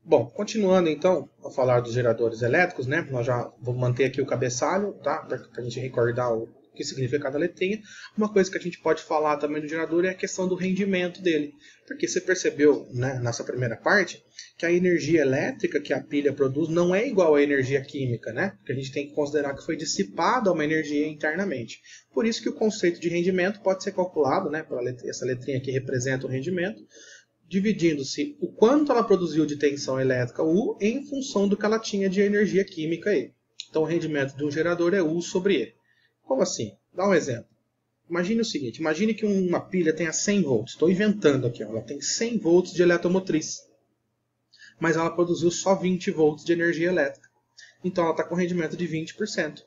Bom, continuando então a falar dos geradores elétricos, né? Nós já vamos manter aqui o cabeçalho, tá? Para a gente recordar o que significa cada letrinha. Uma coisa que a gente pode falar também do gerador é a questão do rendimento dele. Porque você percebeu, né, nessa primeira parte, que a energia elétrica que a pilha produz não é igual à energia química, né? Porque a gente tem que considerar que foi dissipada uma energia internamente. Por isso que o conceito de rendimento pode ser calculado, né? Essa letrinha aqui representa o rendimento, dividindo-se o quanto ela produziu de tensão elétrica U em função do que ela tinha de energia química E. Então o rendimento de um gerador é U sobre E. Como assim? Dá um exemplo. Imagine o seguinte, imagine que uma pilha tenha 100 volts. Estou inventando aqui, ó. Ela tem 100 volts de eletromotriz, mas ela produziu só 20 volts de energia elétrica. Então ela está com rendimento de 20%.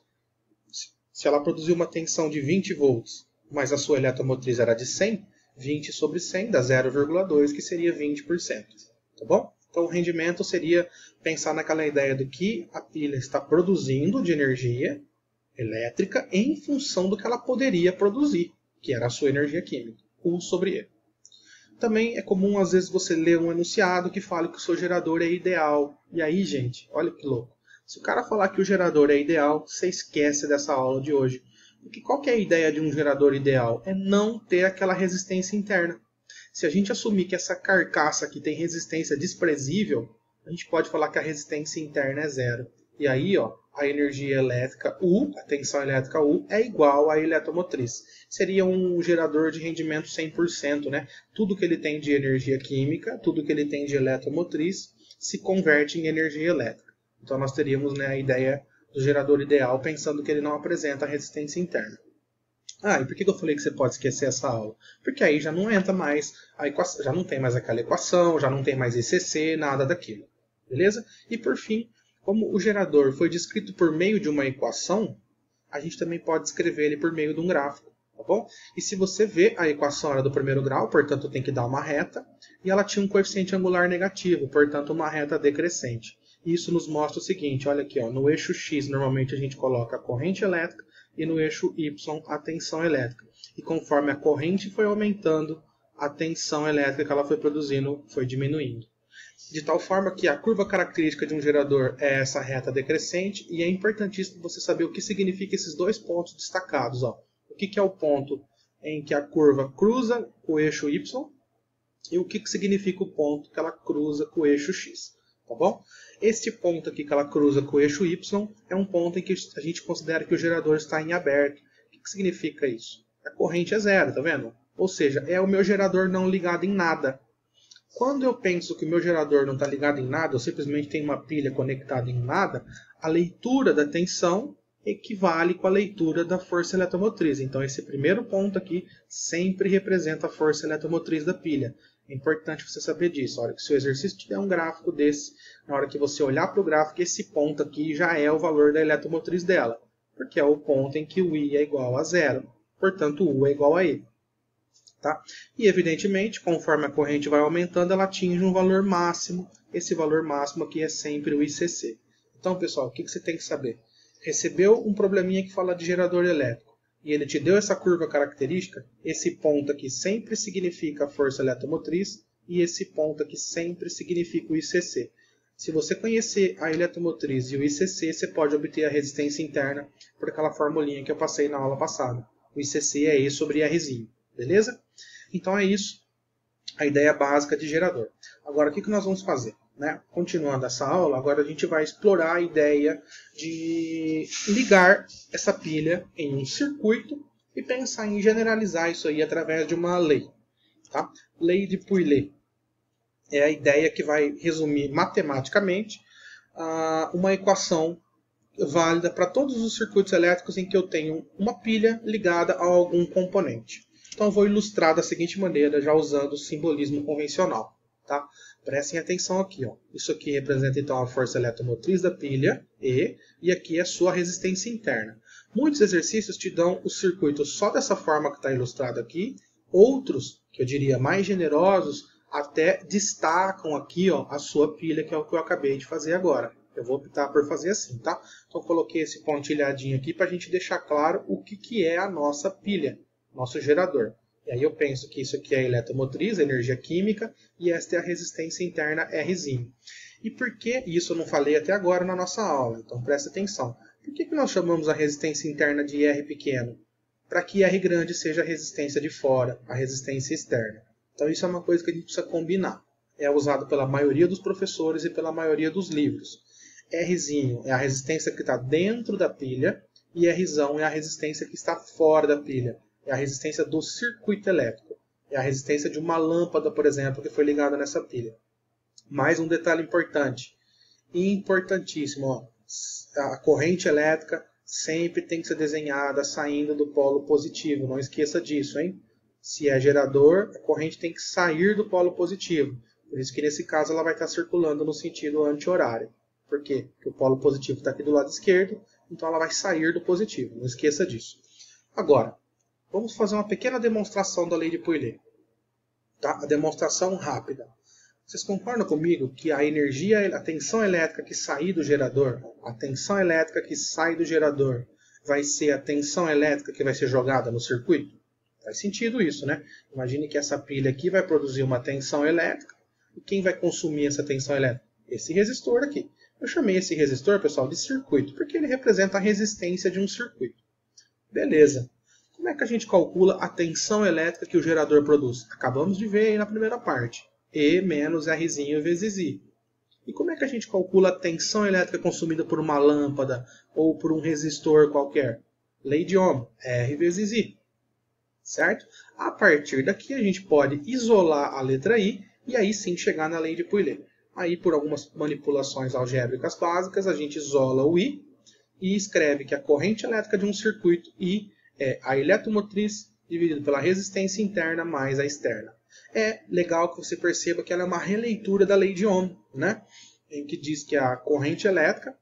Se ela produziu uma tensão de 20 volts, mas a sua eletromotriz era de 100, 20 sobre 100 dá 0,2, que seria 20%. Tá bom? Então o rendimento seria pensar naquela ideia do que a pilha está produzindo de energia elétrica em função do que ela poderia produzir, que era a sua energia química, U sobre E. Também é comum, às vezes, você ler um enunciado que fala que o seu gerador é ideal. E aí, gente, olha que louco. Se o cara falar que o gerador é ideal, você esquece dessa aula de hoje. Porque qual que é a ideia de um gerador ideal? É não ter aquela resistência interna. Se a gente assumir que essa carcaça aqui tem resistência desprezível, a gente pode falar que a resistência interna é zero. E aí, ó, a energia elétrica U, a tensão elétrica U, é igual à eletromotriz. Seria um gerador de rendimento 100%, né? Tudo que ele tem de energia química, tudo que ele tem de eletromotriz, se converte em energia elétrica. Então nós teríamos, né, a ideia do gerador ideal, pensando que ele não apresenta resistência interna. Ah, e por que eu falei que você pode esquecer essa aula? Porque aí já não entra mais a equação, já não tem mais aquela equação, já não tem mais ICC, nada daquilo. Beleza? E por fim, como o gerador foi descrito por meio de uma equação, a gente também pode escrever ele por meio de um gráfico, tá bom? E se você vê, a equação era do primeiro grau, portanto tem que dar uma reta, e ela tinha um coeficiente angular negativo, portanto uma reta decrescente. E isso nos mostra o seguinte, olha aqui, ó, no eixo X normalmente a gente coloca a corrente elétrica e no eixo Y a tensão elétrica. E conforme a corrente foi aumentando, a tensão elétrica que ela foi produzindo foi diminuindo. De tal forma que a curva característica de um gerador é essa reta decrescente, e é importantíssimo você saber o que significa esses dois pontos destacados. Ó. O que é o ponto em que a curva cruza o eixo Y e o que significa o ponto que ela cruza com o eixo X. Tá bom? Este ponto aqui que ela cruza com o eixo Y é um ponto em que a gente considera que o gerador está em aberto. O que significa isso? A corrente é zero, tá vendo? Ou seja, é o meu gerador não ligado em nada. Quando eu penso que o meu gerador não está ligado em nada, eu simplesmente tenho uma pilha conectada em nada, a leitura da tensão equivale com a leitura da força eletromotriz. Então esse primeiro ponto aqui sempre representa a força eletromotriz da pilha. É importante você saber disso. A hora que o seu exercício tiver um gráfico desse, na hora que você olhar para o gráfico, esse ponto aqui já é o valor da eletromotriz dela, porque é o ponto em que o I é igual a zero. Portanto, o U é igual a I. Tá? E, evidentemente, conforme a corrente vai aumentando, ela atinge um valor máximo. Esse valor máximo aqui é sempre o ICC. Então, pessoal, o que você tem que saber? Recebeu um probleminha que fala de gerador elétrico e ele te deu essa curva característica, esse ponto aqui sempre significa a força eletromotriz e esse ponto aqui sempre significa o ICC. Se você conhecer a eletromotriz e o ICC, você pode obter a resistência interna por aquela formulinha que eu passei na aula passada. O ICC é E sobre Rzinho. Beleza? Então é isso, a ideia básica de gerador. Agora, o que nós vamos fazer? Né? Continuando essa aula, agora a gente vai explorar a ideia de ligar essa pilha em um circuito e pensar em generalizar isso aí através de uma lei. Tá? Lei de Pouillet. É a ideia que vai resumir matematicamente uma equação válida para todos os circuitos elétricos em que eu tenho uma pilha ligada a algum componente. Então eu vou ilustrar da seguinte maneira, já usando o simbolismo convencional. Tá? Prestem atenção aqui. Ó. Isso aqui representa então a força eletromotriz da pilha, e aqui é a sua resistência interna. Muitos exercícios te dão o circuito só dessa forma que está ilustrado aqui. Outros, que eu diria mais generosos, até destacam aqui ó, a sua pilha, que é o que eu acabei de fazer agora. Eu vou optar por fazer assim, tá? Então eu coloquei esse pontilhadinho aqui para a gente deixar claro o que é a nossa pilha, nosso gerador. E aí eu penso que isso aqui é a eletromotriz, a energia química, e esta é a resistência interna Rzinho. E por que isso eu não falei até agora na nossa aula? Então presta atenção. Por que nós chamamos a resistência interna de R pequeno? Para que R grande seja a resistência de fora, a resistência externa. Então isso é uma coisa que a gente precisa combinar. É usado pela maioria dos professores e pela maioria dos livros. Rzinho é a resistência que está dentro da pilha e Rzão é a resistência que está fora da pilha. É a resistência do circuito elétrico. É a resistência de uma lâmpada, por exemplo, que foi ligada nessa pilha. Mais um detalhe importante. Importantíssimo. Ó. A corrente elétrica sempre tem que ser desenhada saindo do polo positivo. Não esqueça disso, hein? Se é gerador, a corrente tem que sair do polo positivo. Por isso que nesse caso ela vai estar circulando no sentido anti-horário. Por quê? Porque o polo positivo está aqui do lado esquerdo, então ela vai sair do positivo. Não esqueça disso. Agora, vamos fazer uma pequena demonstração da lei de Pouillet. Tá? A demonstração rápida. Vocês concordam comigo que a energia, a tensão elétrica que sair do gerador, a tensão elétrica que sai do gerador, vai ser a tensão elétrica que vai ser jogada no circuito? Faz sentido isso, né? Imagine que essa pilha aqui vai produzir uma tensão elétrica. E quem vai consumir essa tensão elétrica? Esse resistor aqui. Eu chamei esse resistor, pessoal, de circuito, porque ele representa a resistência de um circuito. Beleza. Como é que a gente calcula a tensão elétrica que o gerador produz? Acabamos de ver aí na primeira parte. E menos Rzinho vezes I. E como é que a gente calcula a tensão elétrica consumida por uma lâmpada ou por um resistor qualquer? Lei de Ohm, R vezes I. Certo? A partir daqui a gente pode isolar a letra I e aí sim chegar na lei de Pouillet. Aí por algumas manipulações algébricas básicas a gente isola o I e escreve que a corrente elétrica de um circuito I é a eletromotriz dividido pela resistência interna mais a externa. É legal que você perceba que ela é uma releitura da lei de Ohm, né? Em que diz que a corrente elétrica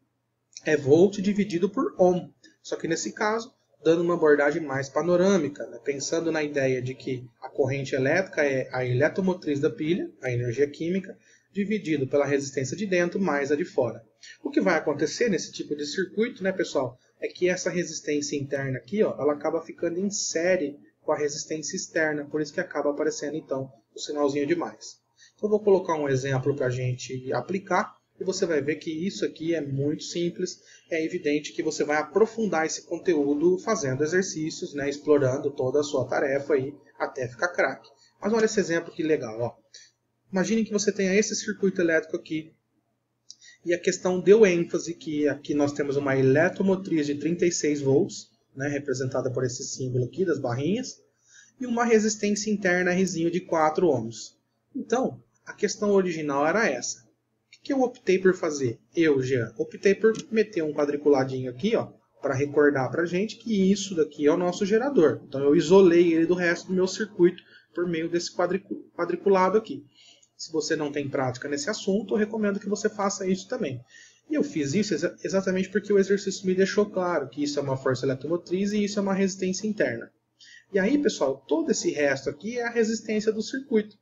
é volt dividido por Ohm. Só que nesse caso, dando uma abordagem mais panorâmica, né? Pensando na ideia de que a corrente elétrica é a eletromotriz da pilha, a energia química, dividido pela resistência de dentro mais a de fora. O que vai acontecer nesse tipo de circuito, né, pessoal, é que essa resistência interna aqui, ó, ela acaba ficando em série com a resistência externa, por isso que acaba aparecendo então o sinalzinho de mais. Então eu vou colocar um exemplo para a gente aplicar e você vai ver que isso aqui é muito simples. É evidente que você vai aprofundar esse conteúdo fazendo exercícios, né, explorando toda a sua tarefa aí até ficar craque. Mas olha esse exemplo que legal, ó. Imagine que você tenha esse circuito elétrico aqui e a questão deu ênfase que aqui nós temos uma eletromotriz de 36 volts, né, representada por esse símbolo aqui das barrinhas, e uma resistência interna Rzinho de 4 ohms. Então, a questão original era essa. O que eu optei por fazer? Eu, Jean, optei por meter um quadriculadinho aqui, ó, para recordar para a gente que isso daqui é o nosso gerador. Então eu isolei ele do resto do meu circuito por meio desse quadriculado aqui. Se você não tem prática nesse assunto, eu recomendo que você faça isso também. E eu fiz isso exatamente porque o exercício me deixou claro que isso é uma força eletromotriz e isso é uma resistência interna. E aí, pessoal, todo esse resto aqui é a resistência do circuito.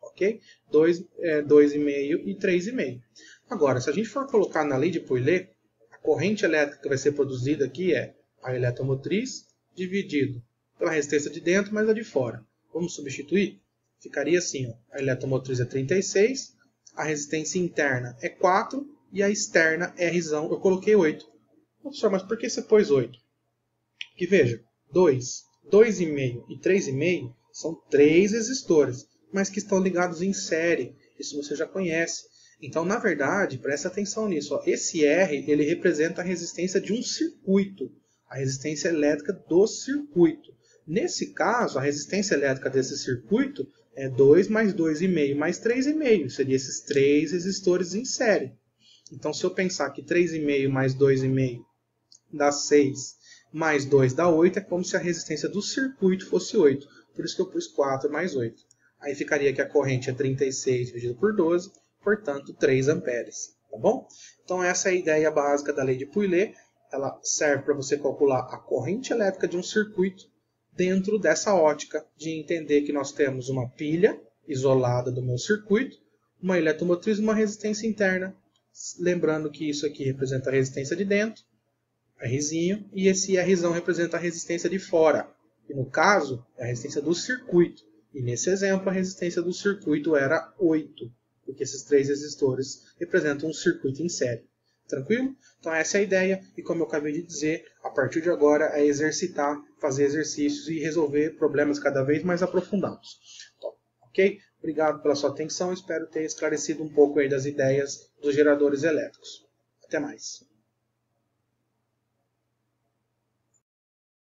Ok? 2,5 e 3,5. Agora, se a gente for colocar na lei de Pouillet, a corrente elétrica que vai ser produzida aqui é a eletromotriz dividido pela resistência de dentro mais a de fora. Vamos substituir? Ficaria assim, ó, a eletromotriz é 36, a resistência interna é 4 e a externa, Rzão, eu coloquei 8. Professor, mas por que você pôs 8? Porque veja, 2, 2,5 e 3,5 são 3 resistores, mas que estão ligados em série. Isso você já conhece. Então, na verdade, presta atenção nisso. Ó, esse R ele representa a resistência de um circuito, a resistência elétrica do circuito. Nesse caso, a resistência elétrica desse circuito é 2 mais 2,5 mais 3,5. Seria esses 3 resistores em série. Então, se eu pensar que 3,5 mais 2,5 dá 6, mais 2 dá 8, é como se a resistência do circuito fosse 8. Por isso que eu pus 4 mais 8. Aí ficaria que a corrente é 36 dividido por 12, portanto 3 amperes. Tá bom? Então essa é a ideia básica da lei de Pouillet. Ela serve para você calcular a corrente elétrica de um circuito dentro dessa ótica de entender que nós temos uma pilha isolada do meu circuito, uma eletromotriz e uma resistência interna. Lembrando que isso aqui representa a resistência de dentro, Rzinho, e esse Rzão representa a resistência de fora. E no caso, é a resistência do circuito. E nesse exemplo, a resistência do circuito era 8. porque esses 3 resistores representam um circuito em série. Tranquilo? Então essa é a ideia, e como eu acabei de dizer, a partir de agora é exercitar, fazer exercícios e resolver problemas cada vez mais aprofundados. Então, ok? Obrigado pela sua atenção, espero ter esclarecido um pouco aí das ideias dos geradores elétricos. Até mais.